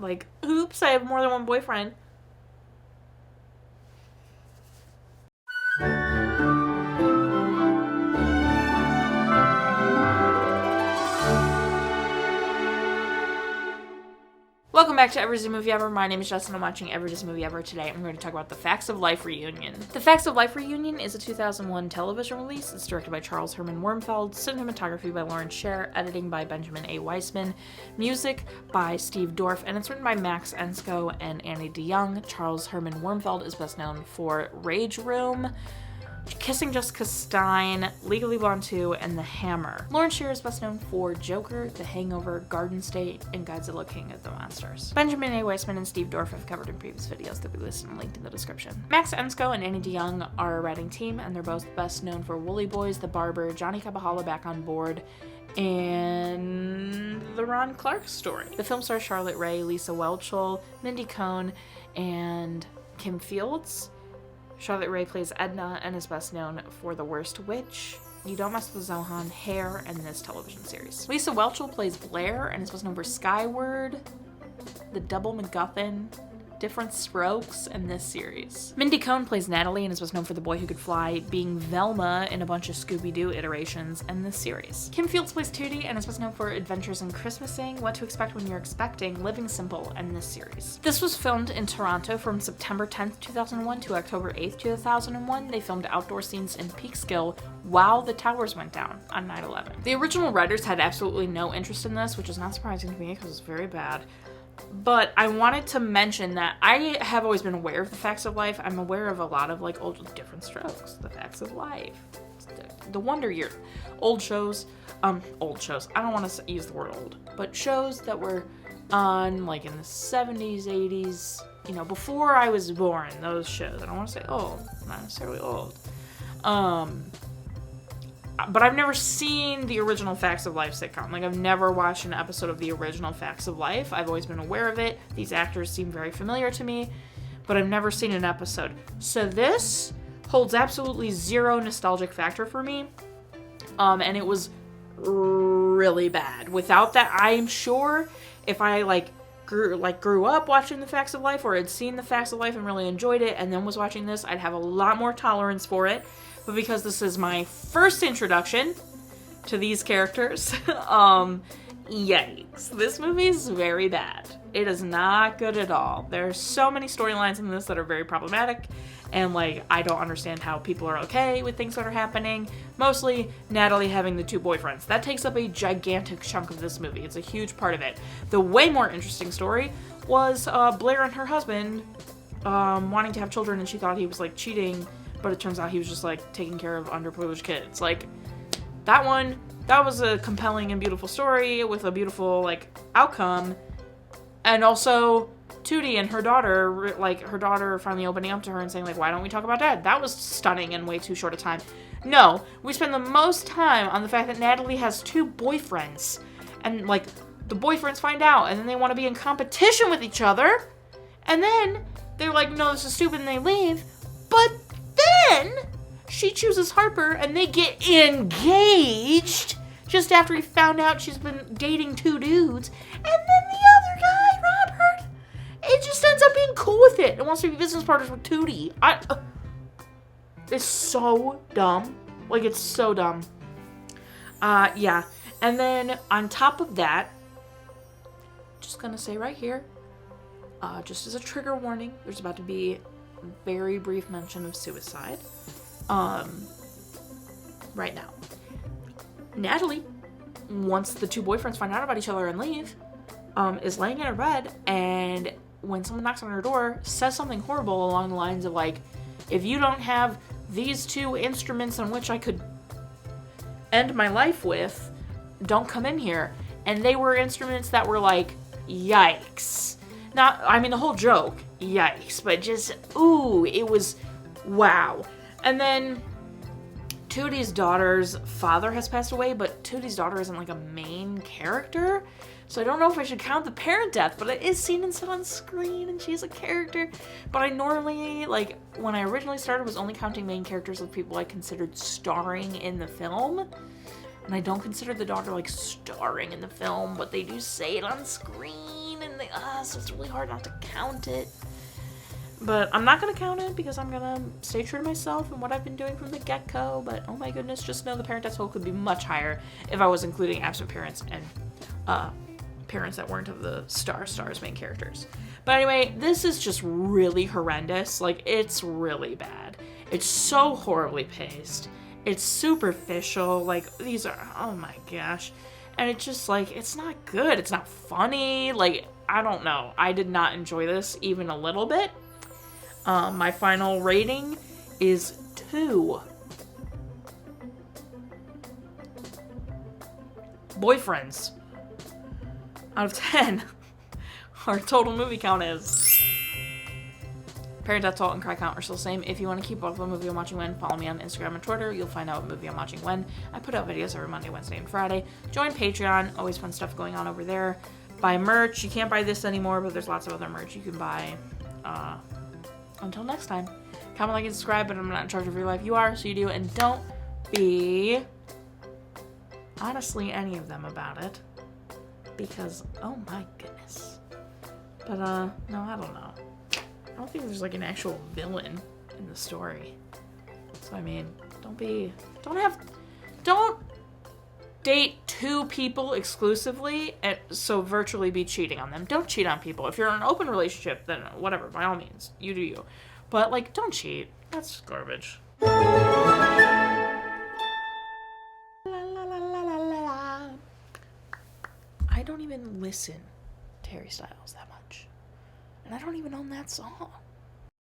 Like, oops, I have more than one boyfriend. Welcome back to Every Disney Movie Ever. My name is Jess and I'm watching Every Disney Movie Ever. Today I'm going to talk about The Facts of Life Reunion. The Facts of Life Reunion is a 2001 television release. It's directed by Charles Herman-Wurmfeld, cinematography by Sher, editing by Benjamin A. Weissman, music by Steve Dorff, and it's written by Max Enscoe and Annie DeYoung. Charles Herman-Wurmfeld is best known for Rage Room, Kissing Jessica Stein, Legally Blonde 2, and The Hammer. Sher is best known for Joker, The Hangover, Garden State, and Godzilla King of the Monsters. Benjamin A. Weissman and Steve Dorff have covered in previous videos that we listed and linked in the description. Max Enscoe and Annie DeYoung are a writing team, and they're both best known for Woolly Boys, The Barber, Johnny Capahala Back on Board, and The Ron Clark Story. The film stars Charlotte Rae, Lisa Welchel, Mindy Cohn, and Kim Fields. Charlotte Rae plays Edna and is best known for The Worst Witch, You Don't Mess with Zohan, Hair, and this television series. Lisa Welchel plays Blair and is best known for Skyward, The Double MacGuffin, Different Strokes, and this series. Mindy Cohn plays Natalie and is best known for The Boy Who Could Fly, being Velma in a bunch of Scooby-Doo iterations, and this series. Kim Fields plays Tootie and is best known for Adventures in Christmasing, What to Expect When You're Expecting, Living Simple, and this series. This was filmed in Toronto from September 10th, 2001 to October 8th, 2001. They filmed outdoor scenes in Peekskill while the towers went down on 9/11. The original writers had absolutely no interest in this, which is not surprising to me because it's very bad. But I wanted to mention that I have always been aware of The Facts of Life. I'm aware of a lot of like old Different Strokes, The Facts of Life, the Wonder Year, old shows. I don't want to use the word old, but shows that were on like in the 70s, 80s, you know, before I was born, those shows. I don't want to say old, not necessarily old. But I've never seen the original Facts of Life sitcom. Like, I've never watched an episode of the original Facts of Life. I've always been aware of it. These actors seem very familiar to me, but I've never seen an episode. So this holds absolutely zero nostalgic factor for me. And it was really bad. Without that, I'm sure if I grew up watching the Facts of Life or had seen the Facts of Life and really enjoyed it and then was watching this, I'd have a lot more tolerance for it. But because this is my first introduction to these characters, yikes. This movie is very bad. It is not good at all. There's so many storylines in this that are very problematic, and like, I don't understand how people are okay with things that are happening. Mostly Natalie having the two boyfriends. That takes up a gigantic chunk of this movie. It's a huge part of it. The way more interesting story was Blair and her husband wanting to have children, and she thought he was like cheating, but it turns out he was just like taking care of underprivileged kids. Like, that was a compelling and beautiful story with a beautiful like outcome. And also Tootie and her daughter finally opening up to her and saying like, why don't we talk about Dad? That was stunning in way too short a time. No, we spend the most time on the fact that Natalie has two boyfriends, and like the boyfriends find out and then they want to be in competition with each other, and then they're like, no, this is stupid, and they leave. But then she chooses Harper and they get engaged just after he found out she's been dating two dudes. And then the other guy, Robert, it just ends up being cool with it and wants to be business partners with Tootie. It's so dumb. Like, it's so dumb. Yeah. And then on top of that, just gonna say right here, just as a trigger warning, there's about to be very brief mention of suicide right now. Natalie, once the two boyfriends find out about each other and leave, is laying in her bed, and when someone knocks on her door, says something horrible along the lines of like, if you don't have these two instruments on which I could end my life with, don't come in here. And they were instruments that were like, yikes. Not, I mean, the whole joke, yikes, but just, ooh, it was, wow. And then Tootie's daughter's father has passed away, but Tootie's daughter isn't like a main character, so I don't know if I should count the parent death, but it is seen and said on screen, and she's a character. But I normally, like, when I originally started, was only counting main characters of people I considered starring in the film. And I don't consider the daughter, like, starring in the film, but they do say it on screen, and everything. So it's really hard not to count it. But I'm not going to count it because I'm going to stay true to myself and what I've been doing from the get-go. But oh my goodness, just know the parent death toll could be much higher if I was including absent parents and parents that weren't of the stars main characters. But anyway, this is just really horrendous. Like, it's really bad. It's so horribly paced. It's superficial. Like, these are, oh my gosh. And it's just like, it's not good. It's not funny. Like, I don't know. I did not enjoy this even a little bit. My final rating is 2 boyfriends out of 10. Our total movie count is... Parent death toll and cry count are still the same. If you want to keep up with what movie I'm watching when, follow me on Instagram and Twitter. You'll find out what movie I'm watching when. I put out videos every Monday, Wednesday, and Friday. Join Patreon. Always fun stuff going on over there. Buy merch. You can't buy this anymore, but there's lots of other merch you can buy. Until next time. Comment, like, and subscribe, but I'm not in charge of your life. You are, so you do. And don't be, honestly, any of them about it. Because, oh my goodness. But, no, I don't know. I don't think there's, like, an actual villain in the story. So, I mean, don't date 2 people exclusively, and so virtually be cheating on them. Don't cheat on people. If you're in an open relationship, then whatever, by all means, you do you. But, like, don't cheat. That's garbage. I don't even listen to Harry Styles that much. And I don't even own that song.